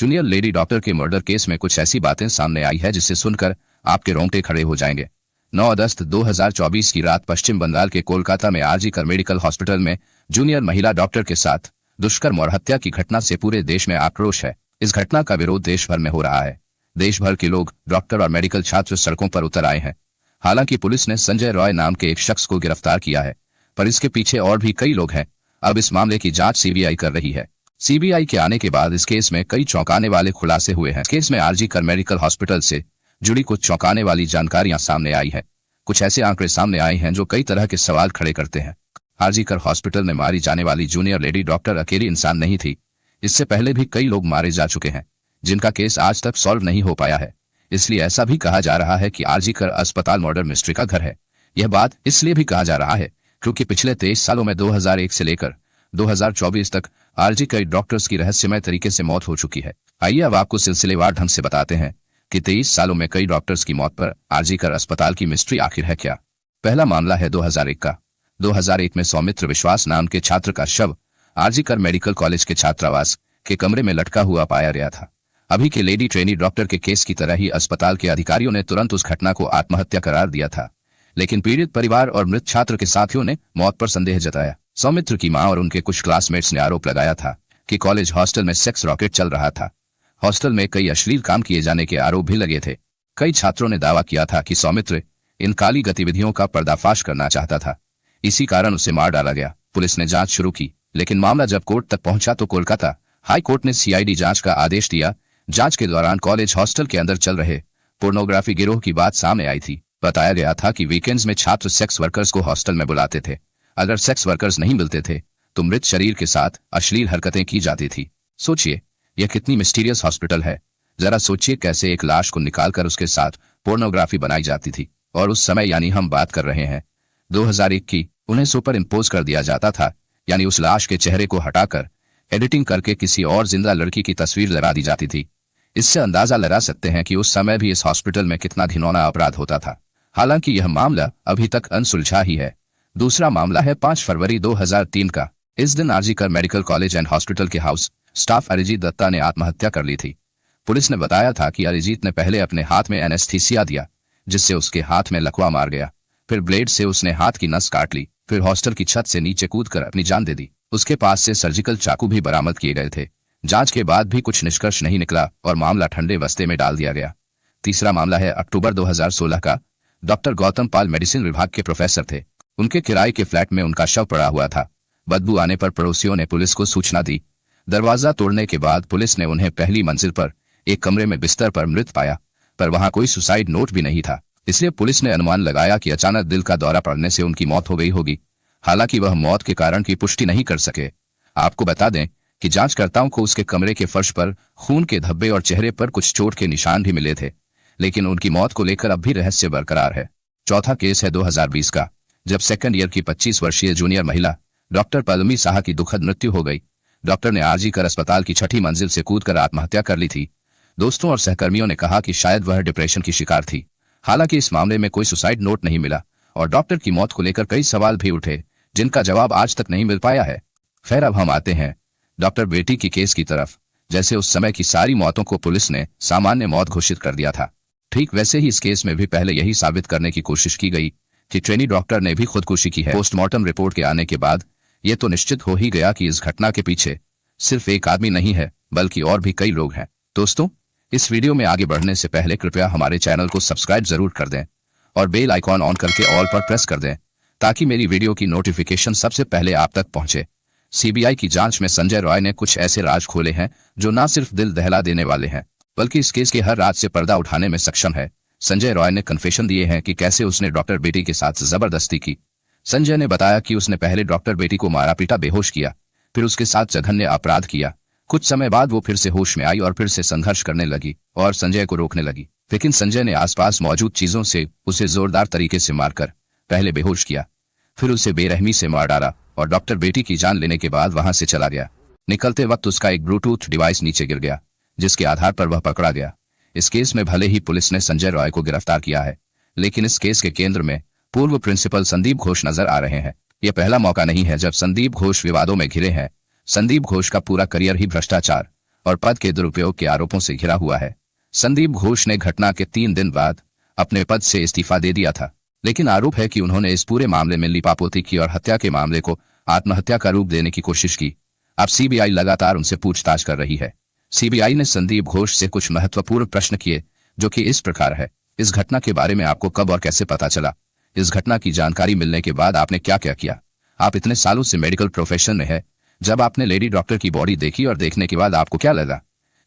Junior lady doctor के murder case में कुछ ऐसी बातें सामने आई है जिसे सुनकर आपके रोंगटे खड़े हो जाएंगे। 9 अगस्त 2024 की रात पश्चिम बंगाल के कोलकाता में आरजी मेडिकल हॉस्पिटल में जूनियर महिला डॉक्टर के साथ दुष्कर्म और हत्या की घटना से पूरे देश में आक्रोश है। इस घटना का विरोध देश भर में हो रहा है। देश भर के लोग, डॉक्टर और मेडिकल छात्र सड़कों पर उतर आए हैं। हालांकि पुलिस ने संजय रॉय नाम के एक शख्स को गिरफ्तार किया है, पर इसके पीछे और भी कई लोग हैं। अब इस मामले की जांच सीबीआई कर रही है। सीबीआई के आने के बाद इस केस में कई चौंकाने वाले खुलासे हुए हैं। केस में आरजी मेडिकल हॉस्पिटल से जुड़ी कुछ चौंकाने वाली जानकारियां सामने आई है। कुछ ऐसे आंकड़े सामने आए हैं जो कई तरह के सवाल खड़े करते हैं। आरजी हॉस्पिटल में मारी जाने वाली जूनियर लेडी डॉक्टर अकेली इंसान नहीं थी। इससे पहले भी कई लोग मारे जा चुके हैं जिनका केस आज तक सॉल्व नहीं हो पाया है। इसलिए ऐसा भी कहा जा रहा है कि आरजी अस्पताल मर्डर मिस्ट्री का घर है। यह बात इसलिए भी कहा जा रहा है क्योंकि पिछले 23 सालों में 2001 से लेकर 2024 तक आरजी कई डॉक्टर्स की रहस्यमय तरीके से मौत हो चुकी है। आइए अब आपको सिलसिलेवार ढंग से बताते हैं कि 23 सालों में कई डॉक्टर्स की मौत पर आरजी अस्पताल की मिस्ट्री आखिर है क्या। पहला मामला है 2001 का। 2001 में सौमित्र विश्वास नाम के छात्र का शव आरजी मेडिकल कॉलेज के छात्रावास के कमरे में लटका हुआ पाया गया था। अभी के लेडी ट्रेनी डॉक्टर के केस की तरह ही अस्पताल के अधिकारियों ने तुरंत उस घटना को आत्महत्या करार दिया था, लेकिन पीड़ित परिवार और मृत छात्र के साथियों ने मौत पर संदेह जताया। सौमित्र की मां और उनके कुछ क्लासमेट्स ने आरोप लगाया था कि कॉलेज हॉस्टल में सेक्स रॉकेट चल रहा था। हॉस्टल में कई अश्लील काम किए जाने के आरोप भी लगे थे। कई छात्रों ने दावा किया था कि सौमित्र इन काली गतिविधियों का पर्दाफाश करना चाहता था, इसी कारण उसे मार डाला गया। पुलिस ने जांच शुरू की, लेकिन मामला जब कोर्ट तक पहुंचा तो कोलकाता हाई कोर्ट ने सीआईडी जांच का आदेश दिया। जांच के दौरान कॉलेज हॉस्टल के अंदर चल रहे पोर्नोग्राफी गिरोह की बात सामने आई थी। बताया गया था कि वीकेंड्स में छात्र सेक्स वर्कर्स को हॉस्टल में बुलाते थे। अगर सेक्स वर्कर्स नहीं मिलते थे तो मृत शरीर के साथ अश्लील हरकतें की जाती थी। सोचिए, यह कितनी मिस्टीरियस हॉस्पिटल है। जरा सोचिए कैसे एक लाश को निकालकर उसके साथ पोर्नोग्राफी बनाई जाती थी। और उस समय, यानी हम बात कर रहे हैं 2001 की, उन्हें सुपर इम्पोज कर दिया जाता था, यानी उस लाश के चेहरे को हटाकर एडिटिंग करके किसी और जिंदा लड़की की तस्वीर लगा दी जाती थी। इससे अंदाजा लगा सकते हैं कि उस समय भी इस हॉस्पिटल में कितना घिनौना अपराध होता था। हालांकि यह मामला अभी तक अनसुलझा ही है। दूसरा मामला है 5 फरवरी 2003 का। इस दिन RG medical college and hospital के हाउस स्टाफ अरिजीत दत्ता ने आत्महत्या कर ली थी। पुलिस ने बताया था कि अरिजीत ने पहले अपने हाथ में एनेस्थीसिया दिया, जिससे उसके हाथ में लकवा मार गया। फिर ब्लेड से उसने हाथ की नस काट ली। फिर हॉस्टल की छत से नीचे कूदकर अपनी जान दे दी। उसके पास से सर्जिकल चाकू भी बरामद किए गए थे। जांच के बाद भी कुछ निष्कर्ष नहीं निकला और मामला ठंडे बस्ते में डाल दिया गया। तीसरा मामला है अक्टूबर 2016 का। डॉक्टर गौतम पाल मेडिसिन विभाग के प्रोफेसर थे। उनके किराए के फ्लैट में उनका शव पड़ा हुआ था। बदबू आने पर पड़ोसियों ने पुलिस को सूचना दी। दरवाजा तोड़ने के बाद पुलिस ने उन्हें पहली मंजिल पर एक कमरे में बिस्तर पर मृत पाया, पर वहां कोई सुसाइड नोट भी नहीं था। इसलिए पुलिस ने अनुमान लगाया कि अचानक दिल का दौरा पड़ने से उनकी मौत हो गई होगी। हालांकि वह मौत के कारण की पुष्टि नहीं कर सके। आपको बता दें कि जांचकर्ताओं को उसके कमरे के फर्श पर खून के धब्बे और चेहरे पर कुछ चोट के निशान भी मिले थे, लेकिन उनकी मौत को लेकर अब भी रहस्य बरकरार है। चौथा केस है 2020 का, जब सेकंड ईयर की 25 वर्षीय जूनियर महिला डॉक्टर पल्लवी साहा की दुखद मृत्यु हो गई। डॉक्टर ने आरजी अस्पताल की 6ठी मंजिल से कूदकर आत्महत्या कर ली थी। दोस्तों और सहकर्मियों ने कहा कि शायद वह डिप्रेशन की शिकार थी। हालांकि इस मामले में कोई सुसाइड नोट नहीं मिला और डॉक्टर की मौत को लेकर कई सवाल भी उठे, जिनका जवाब आज तक नहीं मिल पाया है। खैर, अब हम आते हैं डॉक्टर बेटी की केस की तरफ। जैसे उस समय की सारी मौतों को पुलिस ने सामान्य मौत घोषित कर दिया था, ठीक वैसे ही इस केस में भी पहले यही साबित करने की कोशिश की गई कि ट्रेनी डॉक्टर ने भी खुदकुशी की है। पोस्टमार्टम रिपोर्ट के आने के बाद यह तो निश्चित हो ही गया कि इस घटना के पीछे सिर्फ एक आदमी नहीं है, बल्कि और भी कई लोग हैं। दोस्तों, इस वीडियो में आगे बढ़ने से पहले कृपया हमारे चैनल को सब्सक्राइब जरूर कर दें और बेल आइकॉन ऑन करके ऑल पर प्रेस कर दें, ताकि मेरी वीडियो की नोटिफिकेशन सबसे पहले आप तक पहुंचे। सीबीआई की जांच में संजय रॉय ने कुछ ऐसे राज खोले हैं जो न सिर्फ दिल दहला देने वाले हैं, बल्कि इस केस के हर राज से पर्दा उठाने में सक्षम है। संजय रॉय ने कन्फेशन दिए हैं कि कैसे उसने डॉक्टर बेटी के साथ जबरदस्ती की। संजय ने बताया कि उसने पहले डॉक्टर बेटी को मारा पीटा, बेहोश किया, फिर उसके साथ जघन्य अपराध किया। कुछ समय बाद वो फिर से होश में आई और फिर से संघर्ष करने लगी और संजय को रोकने लगी, लेकिन संजय ने आसपास मौजूद चीजों से उसे जोरदार तरीके से मारकर पहले बेहोश किया, फिर उसे बेरहमी से मार डाला और डॉक्टर बेटी की जान लेने के बाद वहां से चला गया। निकलते वक्त उसका एक ब्लूटूथ डिवाइस नीचे गिर गया, जिसके आधार पर वह पकड़ा गया। इस केस में भले ही पुलिस ने संजय रॉय को गिरफ्तार किया है, लेकिन इस केस के केंद्र में पूर्व प्रिंसिपल संदीप घोष नजर आ रहे हैं। यह पहला मौका नहीं है जब संदीप घोष विवादों में घिरे हैं। संदीप घोष का पूरा करियर ही भ्रष्टाचार और पद के दुरुपयोग के आरोपों से घिरा हुआ है। संदीप घोष ने घटना के 3 दिन बाद अपने पद से इस्तीफा दे दिया था, लेकिन आरोप है कि उन्होंने इस पूरे मामले में लीपापोती की और हत्या के मामले को आत्महत्या का रूप देने की कोशिश की। अब सीबीआई लगातार उनसे पूछताछ कर रही है। सीबीआई ने संदीप घोष से कुछ महत्वपूर्ण प्रश्न किए, जो कि इस प्रकार है। इस घटना के बारे में आपको कब और कैसे पता चला? इस घटना की जानकारी मिलने के बाद आपने क्या क्या किया? आप इतने सालों से मेडिकल प्रोफेशन में है, जब आपने लेडी डॉक्टर की बॉडी देखी और देखने के बाद आपको क्या लगा?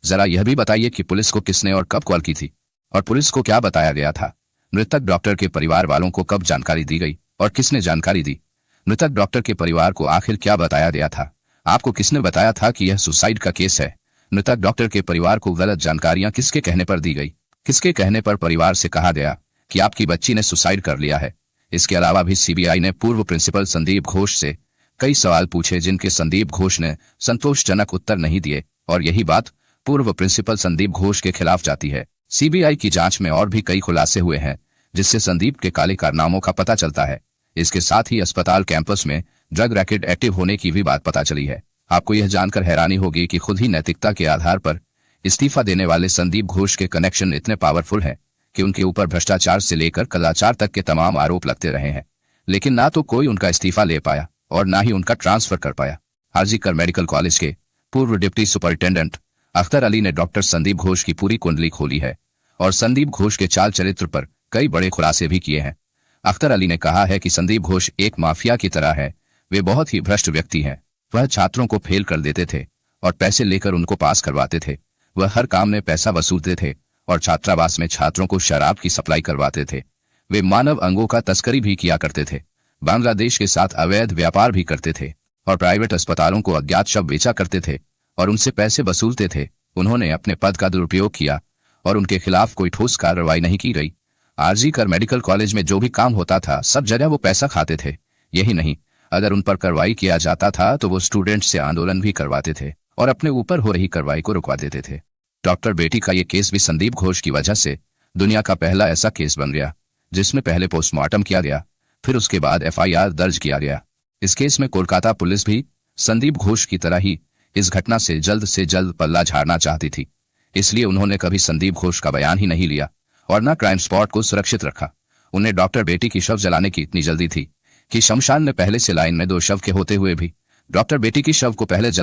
जरा यह भी बताइए कि पुलिस को किसने और कब कॉल की थी, और पुलिस को क्या बताया गया था? मृतक डॉक्टर के परिवार वालों को कब जानकारी दी गई और किसने जानकारी दी? मृतक डॉक्टर के परिवार को आखिर क्या बताया गया था? आपको किसने बताया था कि यह सुसाइड का केस है? मृतक डॉक्टर के परिवार को गलत जानकारियां किसके कहने पर दी गई? किसके कहने पर परिवार से कहा गया कि आपकी बच्ची ने सुसाइड कर लिया है? इसके अलावा भी सीबीआई ने पूर्व प्रिंसिपल संदीप घोष से कई सवाल पूछे, जिनके संदीप घोष ने संतोषजनक उत्तर नहीं दिए, और यही बात पूर्व प्रिंसिपल संदीप घोष के खिलाफ जाती है। सीबीआई की जांच में और भी कई खुलासे हुए हैं, जिससे संदीप के काले कारनामों का पता चलता है। इसके साथ ही अस्पताल कैंपस में ड्रग रैकेट एक्टिव होने की भी बात पता चली है। आपको यह जानकर हैरानी होगी कि खुद ही नैतिकता के आधार पर इस्तीफा देने वाले संदीप घोष के कनेक्शन इतने पावरफुल हैं कि उनके ऊपर भ्रष्टाचार से लेकर कदाचार तक के तमाम आरोप लगते रहे हैं, लेकिन ना तो कोई उनका इस्तीफा ले पाया और ना ही उनका ट्रांसफर कर पाया। आरजीकर मेडिकल कॉलेज के पूर्व डिप्टी सुपरिटेंडेंट अख्तर अली ने डॉक्टर संदीप घोष की पूरी कुंडली खोली है और संदीप घोष के चाल चरित्र पर कई बड़े खुलासे भी किए हैं। अख्तर अली ने कहा है कि संदीप घोष एक माफिया की तरह है। वे बहुत ही भ्रष्ट व्यक्ति हैं। वह छात्रों को फेल कर देते थे और पैसे लेकर उनको पास करवाते थे। वह हर काम में पैसा वसूलते थे और छात्रावास में छात्रों को शराब की सप्लाई करवाते थे। वे मानव अंगों का तस्करी भी किया करते थे, बांग्लादेश के साथ अवैध व्यापार भी करते थे और प्राइवेट अस्पतालों को अज्ञात शव बेचा करते थे और उनसे पैसे वसूलते थे। उन्होंने अपने पद का दुरुपयोग किया और उनके खिलाफ कोई ठोस कार्रवाई नहीं की गई। आरजीकर मेडिकल कॉलेज में जो भी काम होता था, सब जगह वो पैसा खाते थे। यही नहीं, अगर उन पर कार्रवाई किया जाता था तो वो स्टूडेंट्स से आंदोलन भी करवाते थे और अपने ऊपर हो रही कार्रवाई को रुकवा देते थे। डॉक्टर बेटी का ये केस भी संदीप घोष की वजह से दुनिया का पहला ऐसा केस बन गया जिसमें पहले पोस्टमार्टम किया गया, फिर उसके बाद एफआईआर दर्ज किया गया। इस केस में कोलकाता पुलिस भी संदीप घोष की तरह ही इस घटना से जल्द पल्ला झाड़ना चाहती थी। इसलिए उन्होंने कभी संदीप घोष का बयान ही नहीं लिया और न क्राइम स्पॉट को सुरक्षित रखा। उन्हें डॉक्टर बेटी की शव जलाने की इतनी जल्दी थी कि शमशान ने पहले से लाइन में 2 शव के होते हुए भी डॉक्टर बेटी की शव को पहले जला